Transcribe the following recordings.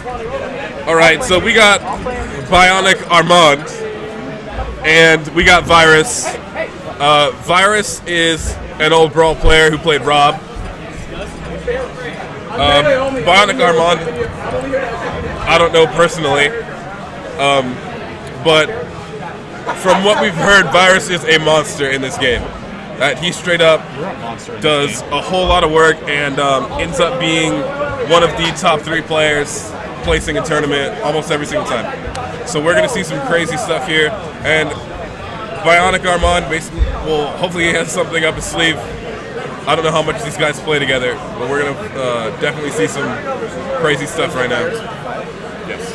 All right, so we got Bionic Armond, and we got ViRu5. ViRu5 is an old Brawl player who played R.O.B. Bionic Armond, I don't know personally, but from what we've heard, ViRu5 is a monster in this game. He straight up does a whole lot of work and ends up being one of the top 3 players placing a tournament almost every single time. So we're going to see some crazy stuff here, and Bionic Armond basically, well, hopefully he has something up his sleeve. I don't know how much these guys play together, but we're going to definitely see some crazy stuff right now. Yes.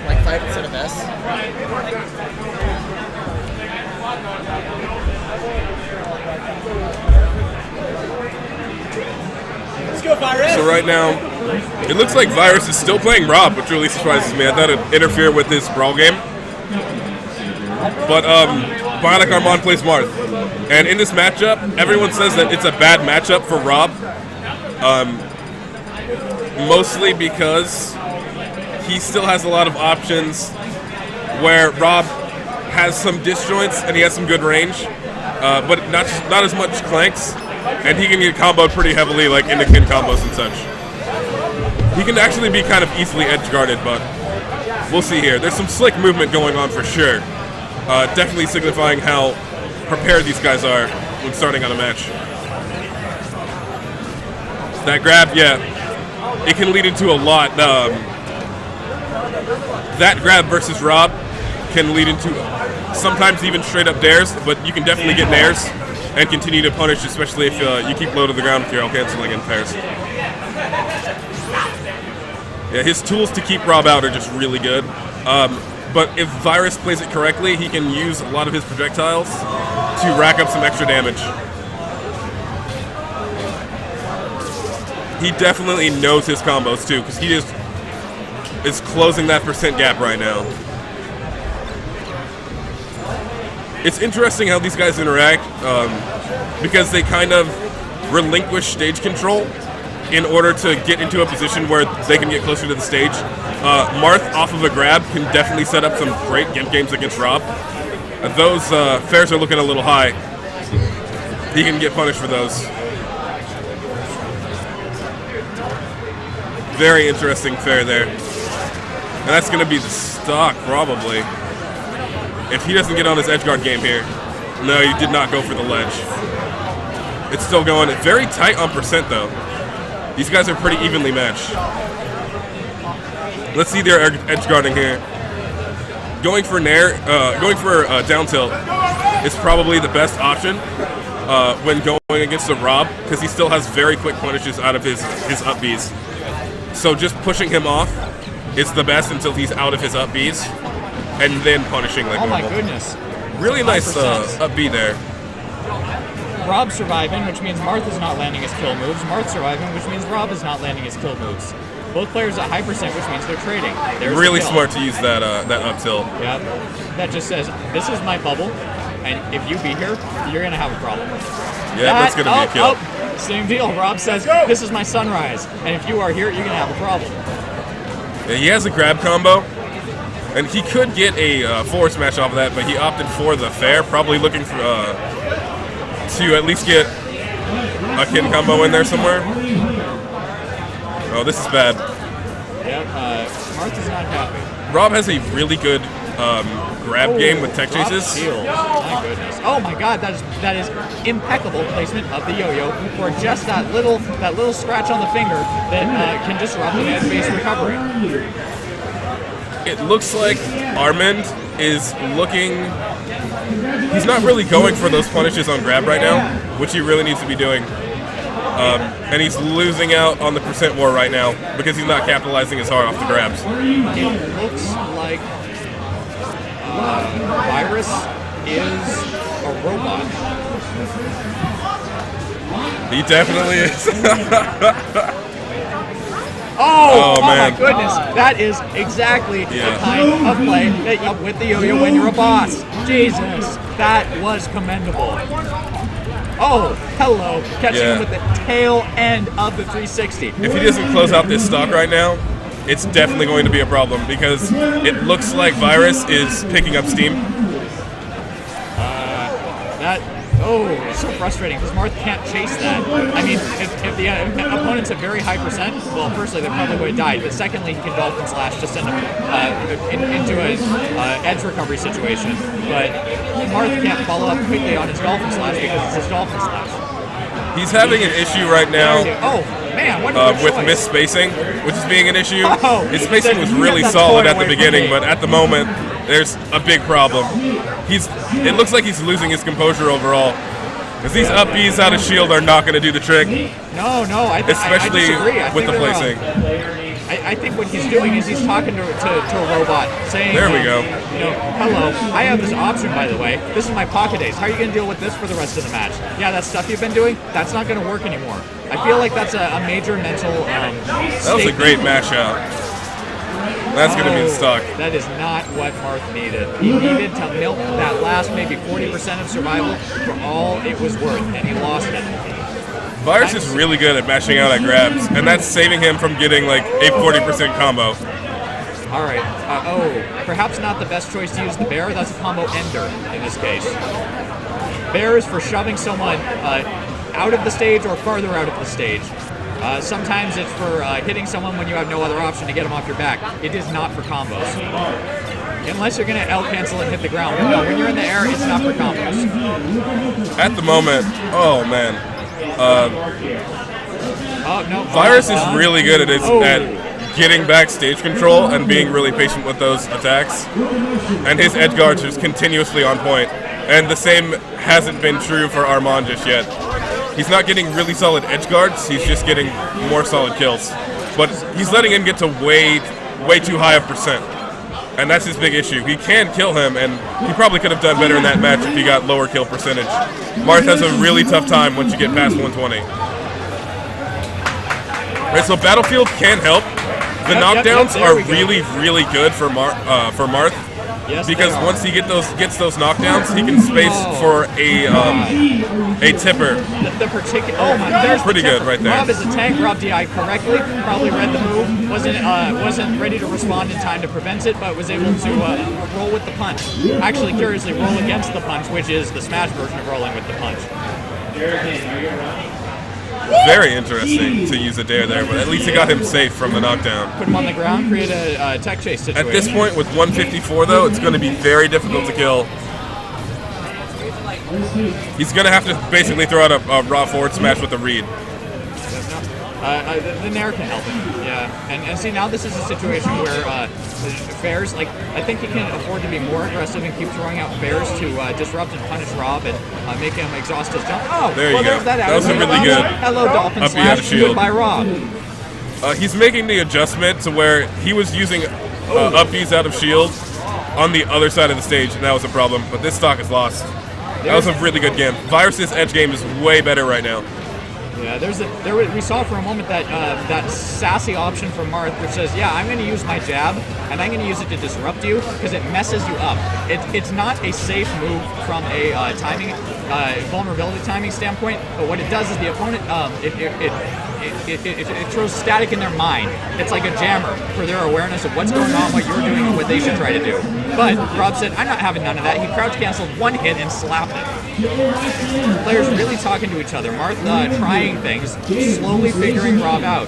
Like 5 instead of S? Let's go, ViRu5! So right now, it looks like ViRu5 is still playing R.O.B, which really surprises me. I thought it'd interfere with his Brawl game. But Bionic Armond plays Marth. And in this matchup, everyone says that it's a bad matchup for R.O.B. Mostly because he still has a lot of options where R.O.B has some disjoints and he has some good range, but not as much clanks, and he can get comboed pretty heavily, like into kin combos and such. He can actually be kind of easily edge guarded, but we'll see here. There's some slick movement going on for sure, definitely signifying how prepared these guys are when starting on a match. That grab, yeah, it can lead into a lot. That grab versus R.O.B can lead into sometimes even straight up dares, but you can definitely get nairs and continue to punish, especially if you keep low to the ground with your L canceling in pairs. Yeah, his tools to keep R.O.B out are just really good. But if ViRu5 plays it correctly, he can use a lot of his projectiles to rack up some extra damage. He definitely knows his combos too, because he just is closing that percent gap right now. It's interesting how these guys interact, because they kind of relinquish stage control in order to get into a position where they can get closer to the stage. Marth off of a grab can definitely set up some great gimp games against R.O.B. Those fares are looking a little high. He can get punished for those. Very interesting fair there. And that's going to be the stock, probably. If he doesn't get on his edge guard game here. No, he did not go for the ledge. It's still going. It's very tight on percent, though. These guys are pretty evenly matched. Let's see their edge guarding here. Going for down tilt is probably the best option when going against a R.O.B, because he still has very quick punishes out of his up Bs. So just pushing him off is the best until he's out of his up Bs, and then punishing like normal. Oh my goodness. Really nice up B there. R.O.B surviving, which means Marth is not landing his kill moves. Marth surviving, which means R.O.B is not landing his kill moves. Both players at high percent, which means they're trading. There's really smart to use that up tilt. Yeah, that just says, this is my bubble, and if you be here, you're going to have a problem. Yeah, that's going to be a kill. Same deal. R.O.B says, this is my sunrise, and if you are here, you're going to have a problem. Yeah, he has a grab combo, and he could get a forward smash off of that, but he opted for the fair, probably looking for to at least get a kin combo in there somewhere. Oh, this is bad. Yep, Marth is not happy. R.O.B has a really good grab game with tech chases. My goodness. Oh my god, that is impeccable placement of the yo-yo for just that little scratch on the finger that can disrupt the base recovery. It looks like Armond is looking... He's not really going for those punishes on grab right now, which he really needs to be doing. And he's losing out on the percent war right now because he's not capitalizing as hard off the grabs. It looks like ViRu5 is a robot. He definitely is. Oh my goodness. That is exactly the kind of play that you with the yo-yo when you're a boss. Jesus, that was commendable. Oh, hello. Catching Yeah. him with the tail end of the 360. If he doesn't close out this stock right now, it's definitely going to be a problem because it looks like Virus is picking up steam. It's so frustrating because Marth can't chase that. I mean, if the opponent's a very high percent, well, firstly, they probably would have died, but secondly, he can Dolphin Slash to send him into an edge recovery situation. But Marth can't follow up quickly on his Dolphin Slash because it's his Dolphin Slash. He's having an issue right now with misspacing, which is being an issue. His spacing was really solid at the beginning, but at the moment, there's a big problem. It looks like he's losing his composure overall. Because these up Bs out of shield are not going to do the trick. No, especially I disagree. with the placing. I think what he's doing is he's talking to a robot, saying, there we go. Hello, I have this option, by the way. This is my pocket ace. How are you going to deal with this for the rest of the match? Yeah, that stuff you've been doing, that's not going to work anymore. I feel like that's a major mental that was a great mashup. That's going to be the stock. That is not what Marth needed. He needed to milk that last maybe 40% of survival for all it was worth, and he lost it. Virus is really good at mashing out at grabs, and that's saving him from getting like a 40% combo. All right. Perhaps not the best choice to use the bear. That's a combo ender in this case. Bear is for shoving someone out of the stage or farther out of the stage. Sometimes it's for hitting someone when you have no other option to get them off your back. It is not for combos. Unless you're going to L-cancel and hit the ground. But no, when you're in the air, it's not for combos. At the moment, oh man. Virus is really good at getting back stage control and being really patient with those attacks. And his edge guards are just continuously on point. And the same hasn't been true for Armond just yet. He's not getting really solid edge guards, he's just getting more solid kills. But he's letting him get to way too high of percent. And that's his big issue. He can kill him, and he probably could have done better in that match if he got lower kill percentage. Marth has a really tough time once you get past 120. Right, so Battlefield can help. The knockdowns are really good for Marth. Yes, because once he gets those knockdowns, he can space for a tipper. There's pretty good right there. R.O.B is a tank. R.O.B DI correctly, probably read the move, wasn't ready to respond in time to prevent it, but was able to roll with the punch. Actually, curiously, roll against the punch, which is the smash version of rolling with the punch. Very interesting to use a dare there, but at least it got him safe from the knockdown. Put him on the ground, create a tech chase situation. At this point, with 154 though, it's going to be very difficult to kill. He's going to have to basically throw out a raw forward smash with a read. The Nair can help him, yeah. And see, now this is a situation where Fairs, I think he can afford to be more aggressive and keep throwing out Fairs to disrupt and punish R.O.B and make him exhaust his jump. Oh, there you go. That was a really good. Hello, Dolphin Slash. Goodbye, R.O.B. He's making the adjustment to where he was using up Bs out of shield on the other side of the stage, and that was a problem. But this stock is lost. That was a really good game. Virus's edge game is way better right now. Yeah, we saw for a moment that sassy option from Marth, which says, yeah, I'm going to use my jab, and I'm going to use it to disrupt you, because it messes you up. It's not a safe move from a vulnerability timing standpoint, but what it does is the opponent, it throws static in their mind. It's like a jammer for their awareness of what's going on, what you're doing, and what they should try to do. But R.O.B said, I'm not having none of that. He crouch canceled one hit and slapped it. Players really talking to each other. Marth trying things, slowly figuring R.O.B out.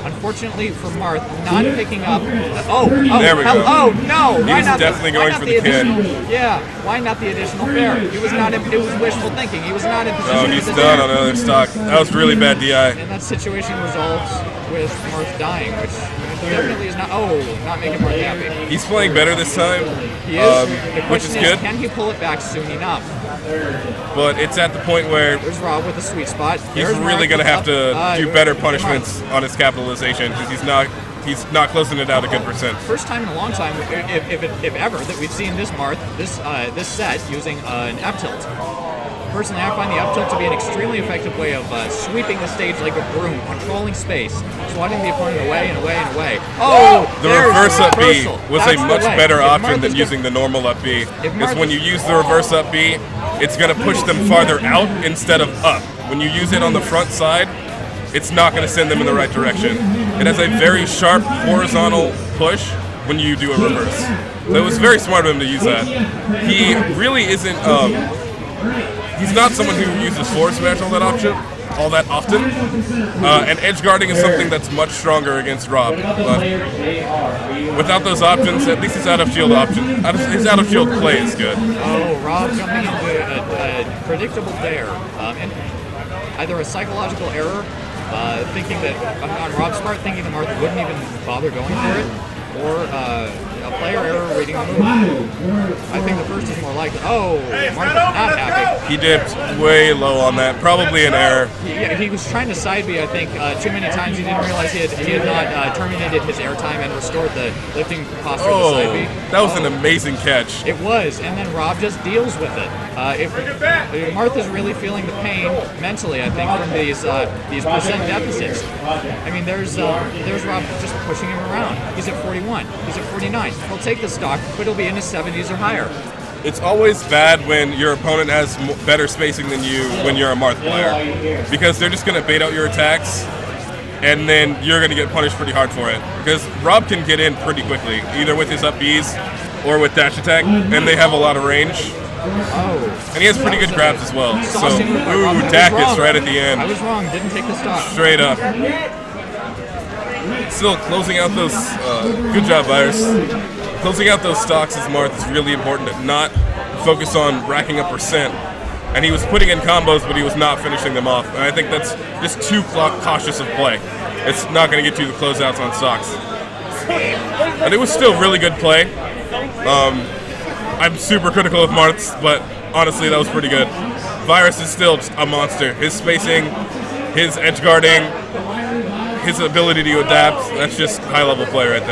Unfortunately for Marth, not picking up. There we go. Oh no! He's definitely going for the kid. Yeah, why not the additional fair? It was wishful thinking. He was not in position. Oh, he's done on another stock. That was really bad DI. And that situation resolves with Marth dying, which definitely is not making Marth happy. He's playing better this time. He is. The which is question good. Can he pull it back soon enough? But it's at the point where there's R.O.B with a sweet spot. He's really going to have to do better punishments on his capitalization because he's not closing it out a good percent. First time in a long time, if ever, that we've seen this Marth this set using an up tilt. Personally, I find the up tilt to be an extremely effective way of sweeping the stage like a broom, controlling space, swatting the opponent away and away and away. Oh! The reverse up B was a much better option than using the normal up B. Because when you use the reverse up B, it's going to push them farther out instead of up. When you use it on the front side, it's not going to send them in the right direction. It has a very sharp horizontal push when you do a reverse. So it was very smart of him to use that. He really isn't, he's not someone who uses forward smash all that often. And edge guarding is something that's much stronger against R.O.B. But without those options, at least his out of field play is good. Oh, R.O.B jumping into a predictable dare. And either a psychological error, thinking that on R.O.B's part, thinking that Marth wouldn't even bother going for it, or a player error reading the move. I think the first is more likely. Oh, Marth is not happy. He dipped way low on that. Probably an error. Yeah, he was trying to side B, I think, too many times. He didn't realize he had not terminated his airtime and restored the lifting posture of the side B. That was an amazing catch. It was, and then R.O.B just deals with it. If Marth is really feeling the pain mentally, I think, from these percent deficits. I mean, there's R.O.B just pushing him around. He's at 41. He's at 49. He'll take the stock, but he'll be in his 70s or higher. It's always bad when your opponent has better spacing than you when you're a Marth player, because they're just going to bait out your attacks, and then you're going to get punished pretty hard for it. Because R.O.B can get in pretty quickly, either with his up Bs or with dash attack, and they have a lot of range. Oh. And he has pretty good grabs as well. So, ooh, Dacus right at the end. I was wrong, didn't take the stock. Straight up. Still closing out those, good job, Virus. Closing out those stocks as Marth is really important to not focus on racking up percent. And he was putting in combos, but he was not finishing them off. And I think that's just too cautious of play. It's not going to get you the closeouts on stocks. And it was still really good play. I'm super critical of Marth's, but honestly, that was pretty good. Virus is still just a monster. His spacing, his edge guarding, his ability to adapt, that's just high-level play right there.